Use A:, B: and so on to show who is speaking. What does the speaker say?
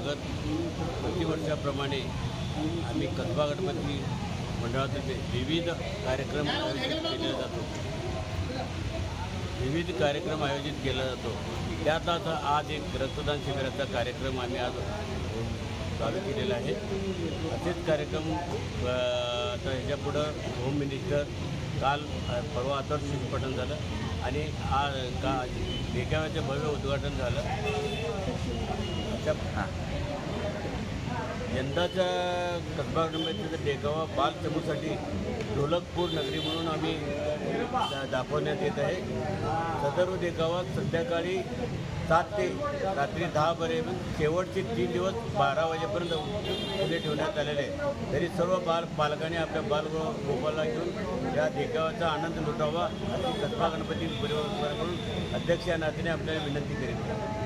A: स्वागत प्रतिवर्षाप्रमाणे आम्ही कसबा गणपती मंडळातर्फे विविध कार्यक्रम आयोजित केले जातो. विविध कार्यक्रम आयोजित केला जातो. त्यात आता आज एक रक्तदान शिबिराचा कार्यक्रम आम्ही आज चालू केलेला आहे. असेच कार्यक्रम आता ह्याच्यापुढं होम मिनिस्टर काल परवा आदर्शपठण झालं आणि देखाव्याचं भव्य उद्घाटन झालं. यंदाच्या कसबा गणपतीचा देखावा बालचमूसाठी ढोलकपूर नगरी म्हणून आम्ही दाखवण्यात येत आहे. सदर देखावा संध्याकाळी 7 ते रात्री 10 पर्यंत शेवटचे 3 दिवस 12 वाजेपर्यंत खुले ठेवण्यात आलेले आहे. तरी सर्व पालकांनी आपल्या बालगोपाला घेऊन या देखाव्याचा आनंद लुटावा अशी कसबा गणपती परिवाराकडून अध्यक्ष या नात्याने आपल्याला विनंती करीत.